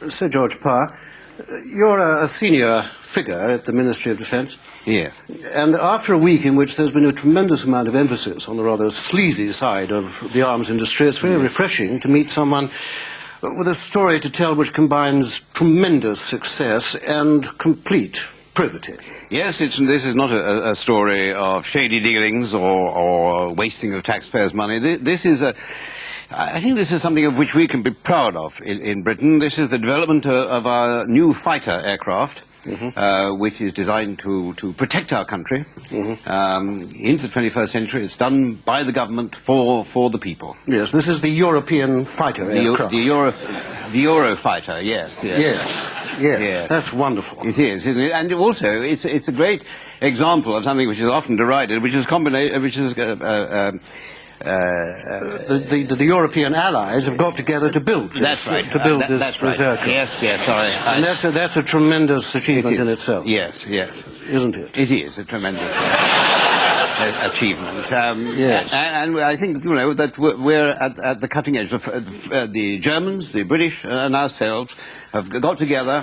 Sir George Parr, you're a senior figure at the Ministry of Defence. Yes. And after a week in which there's been a tremendous amount of emphasis on the rather sleazy side of the arms industry, it's very refreshing to meet someone with a story to tell which combines tremendous success and complete probity. Yes, this is not a story of shady dealings or wasting of taxpayers' money. I think this is something of which we can be proud of in Britain. This is the development of our new fighter aircraft, which is designed to protect our country into the 21st century. It's done by the government for the people. Yes, this is the European fighter aircraft. The EuroFighter, yes. Yes, that's wonderful. It is, isn't it? And also, it's a great example of something which is often derided, which is the European allies have got together to build this. That's right. This aircraft. Yes, sorry. And that's a tremendous achievement in itself. Yes. Isn't it? It is a tremendous achievement. Yes. And I think, that we're at the cutting edge. The Germans, the British, and ourselves have got together.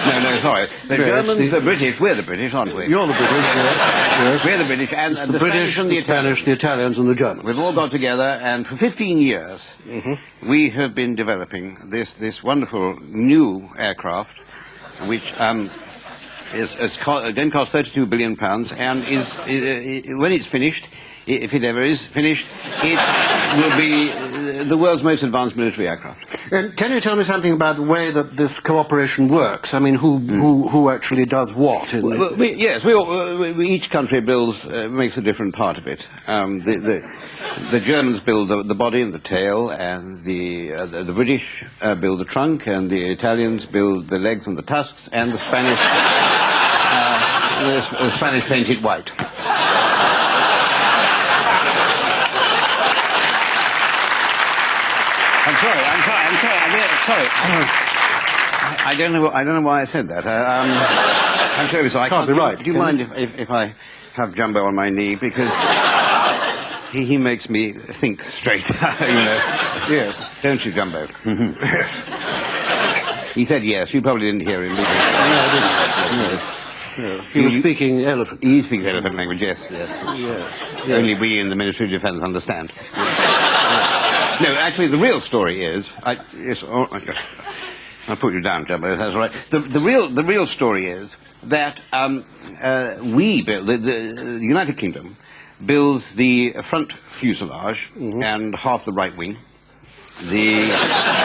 No, sorry. The Germans, the British, we're the British, aren't we? You're the British, yes. We're the British, and the British, the Spanish, the Italians, and the Germans. We've all got together, and for 15 years, we have been developing this wonderful new aircraft, which then cost £32 billion, and when it's finished, if it ever is finished, it will be the world's most advanced military aircraft. And can you tell me something about the way that this cooperation works? I mean, who actually does what? Each country makes a different part of it. The Germans build the body and the tail, and the British build the trunk, and the Italians build the legs and the tusks, and the Spanish paint it white. I'm sorry. I don't know why I said that. I'm sorry, so I can't be right. Do you mind if I have Jumbo on my knee, because he makes me think straight, Yes. Don't you, Jumbo? Yes. He said yes. You probably didn't hear him, did you? No, I didn't. No. He was speaking elephant. He speaks elephant language, yes. Only we in the Ministry of Defence understand. No, actually, the real story is... I'll put you down, Jumbo, if that's all right. The real story is that we build... The United Kingdom builds the front fuselage and half the right wing. The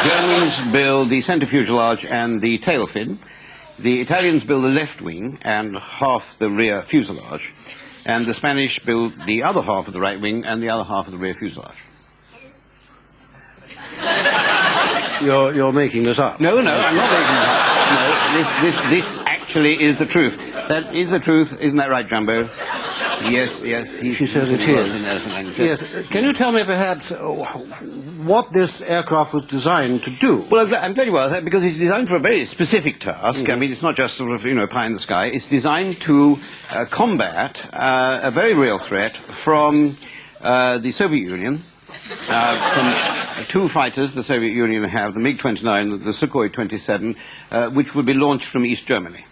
Germans build the centre fuselage and the tail fin. The Italians build the left wing and half the rear fuselage. And the Spanish build the other half of the right wing and the other half of the rear fuselage. You're making this up. No, I'm not making it up. No, this actually is the truth. That is the truth, isn't that right, Jumbo? Yes. She says it is. Yes. Can you tell me perhaps what this aircraft was designed to do? Well, I'm glad you asked that, because it's designed for a very specific task. I mean, it's not just sort of, pie in the sky. It's designed to combat a very real threat from the Soviet Union, from two fighters the Soviet Union have, the MiG-29, the Sukhoi 27, which would be launched from East Germany.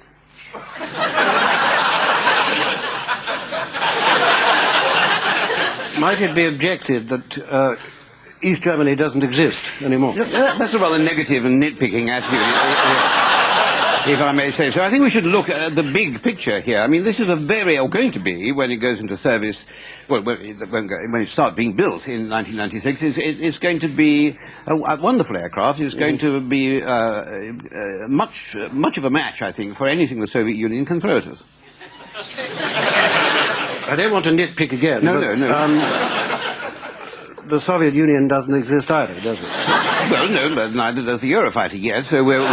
Might it be objected that East Germany doesn't exist anymore? That's a rather negative and nitpicking attitude, if I may say so. I think we should look at the big picture here. I mean, this is going to be, when it goes into service, well, when it starts being built in 1996, it's going to be a wonderful aircraft. It's going to be much of a match, I think, for anything the Soviet Union can throw at us. I don't want to nitpick again. No. The Soviet Union doesn't exist either, does it? Well, no, but neither does the EuroFighter yet, so we're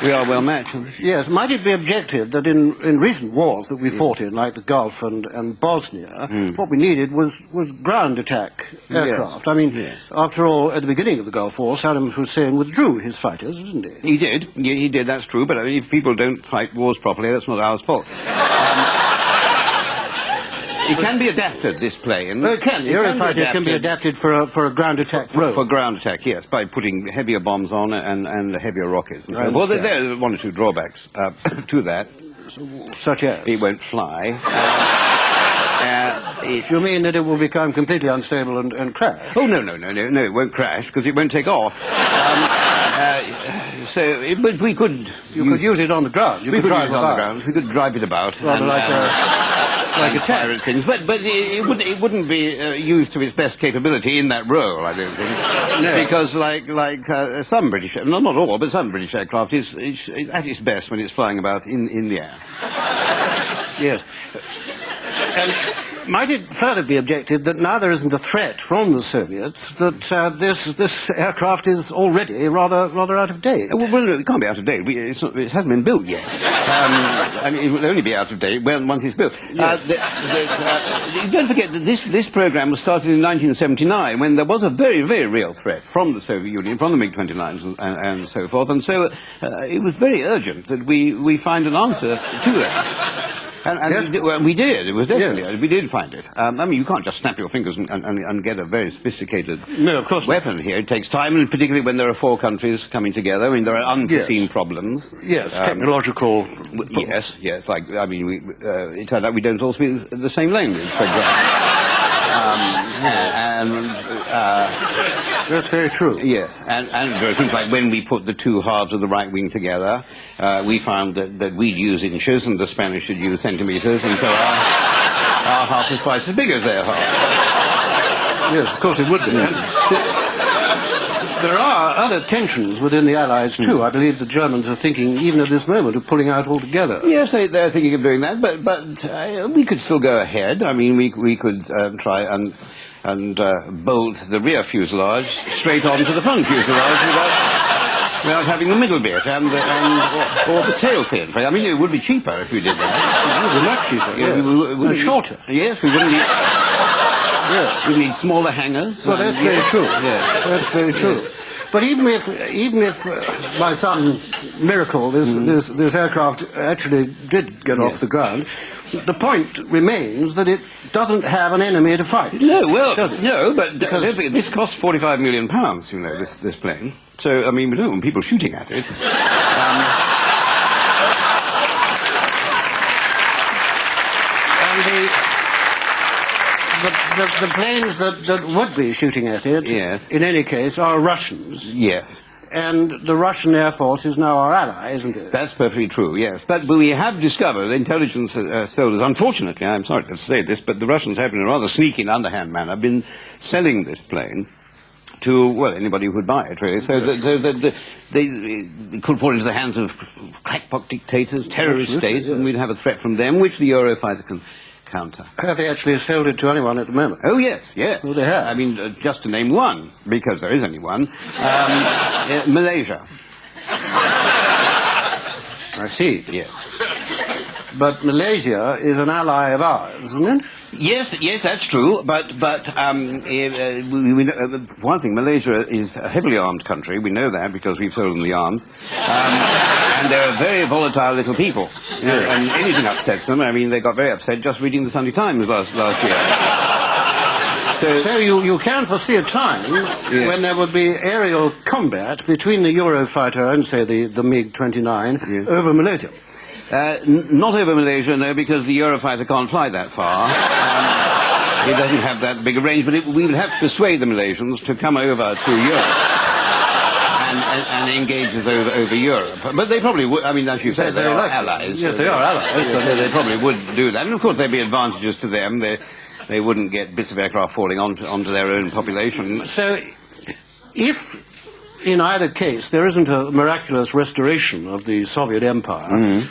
we are well matched. Yes, might it be objected that in recent wars that we fought in, like the Gulf and Bosnia, what we needed was ground attack aircraft. Yes. I mean, after all, at the beginning of the Gulf War, Saddam Hussein withdrew his fighters, didn't he? He did. He did, that's true, but I mean, if people don't fight wars properly, that's not our fault. It can be adapted, this plane. Well, it can. The EuroFighter can be adapted for a ground attack role. For ground attack, yes, by putting heavier bombs on and heavier rockets. And so. Well, there are one or two drawbacks to that. Such as? It won't fly. You mean that it will become completely unstable and crash? Oh, no, it won't crash, because it won't take off. But we could... You could use it on the ground. We could drive it on the ground. We could drive it about. Rather like a fire at things. But it wouldn't be used to its best capability in that role, I don't think. No. Because like some British... Not all, but some British aircraft is at its best when it's flying about in the air. Yes. And might it further be objected that now there isn't a threat from the Soviets, that this aircraft is already rather out of date? Well, no, it can't be out of date. It hasn't been built yet. I mean, it will only be out of date once it's built. Yes. Don't forget that this program was started in 1979, when there was a very, very real threat from the Soviet Union, from the MiG-29s and so forth, and so it was very urgent that we find an answer to that. And yes. we did. It was definitely. Yes. We did find it. I mean, you can't just snap your fingers and get a very sophisticated of course weapon here. It takes time, and particularly when there are 4 countries coming together. I mean, there are unforeseen problems. Yes, technological. Yes. Like, I mean, it turned out we don't all speak the same language, for example. That's very true. Yes, and I think like when we put the 2 halves of the right wing together, we found that we'd use inches and the Spanish should use centimetres, and so our half is twice as big as their half. Yes, of course it would be. There are other tensions within the Allies too. I believe the Germans are thinking, even at this moment, of pulling out altogether. Yes, they're thinking of doing that, but we could still go ahead. I mean, we could try and bolt the rear fuselage straight onto the front fuselage without having the middle bit or the tail fin. I mean, it would be cheaper if we did that. It would be much cheaper, yes. And shorter. Yes, we wouldn't need... Yes. We need smaller hangars. Well, that's very true. Yes, that's very true. Yes. But even if by some miracle this aircraft actually did get off the ground, the point remains that it doesn't have an enemy to fight. No, well, does it? No, but this costs £45 million, you know, this plane. So, I mean, we don't want people shooting at it. The planes that would be shooting at it, yes, in any case, are Russians. Yes. And the Russian Air Force is now our ally, isn't it? That's perfectly true, yes. But we have discovered, intelligence soldiers, unfortunately, I'm sorry to say this, but the Russians have, in a rather sneaky and underhand manner, been selling this plane to, well, anybody who would buy it, really. So they could fall into the hands of crackpot dictators, terrorist states, and we'd have a threat from them, which the Eurofighter can counter. Have they actually sold it to anyone at the moment? Oh, yes. Oh, they have? I mean, just to name one, because there is only one, Malaysia. I see. Yes. But Malaysia is an ally of ours, isn't it? Yes, that's true. But we know, for one thing, Malaysia is a heavily armed country. We know that because we've sold them the arms. And they're a very volatile little people. Yes. And anything upsets them. I mean, they got very upset just reading the Sunday Times last year. So you can foresee a time when there would be aerial combat between the Eurofighter and, say, the MiG-29 over Malaysia. Not over Malaysia, no, because the Eurofighter can't fly that far. It doesn't have that big a range, but we would have to persuade the Malaysians to come over to Europe and engage us over Europe. But they probably would. I mean, as you say, they are allies. Yes, they are allies. So they probably would do that. And of course, there'd be advantages to them. They wouldn't get bits of aircraft falling onto their own population. So, if in either case there isn't a miraculous restoration of the Soviet Empire,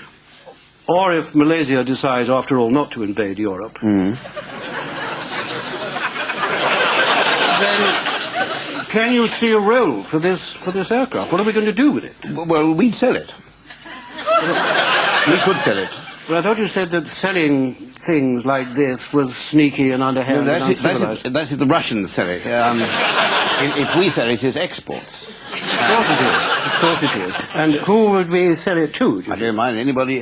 or if Malaysia decides, after all, not to invade Europe, then can you see a role for this aircraft? What are we going to do with it? Well, we'd sell it. We could sell it. Well, I thought you said that selling things like this was sneaky and underhand and uncivilized. That's if the Russians sell it. If we sell it, it's exports. Of course it is. Of course it is. And who would we sell it to? I don't mind anybody.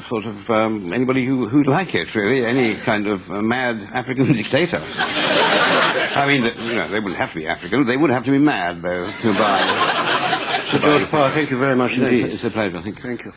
Sort of anybody who'd like it, really. Any kind of mad African dictator. I mean, they wouldn't have to be African. They would have to be mad, though, to buy. Sir George Parr, thank you very much indeed. It's a pleasure. Thank you. Thank you.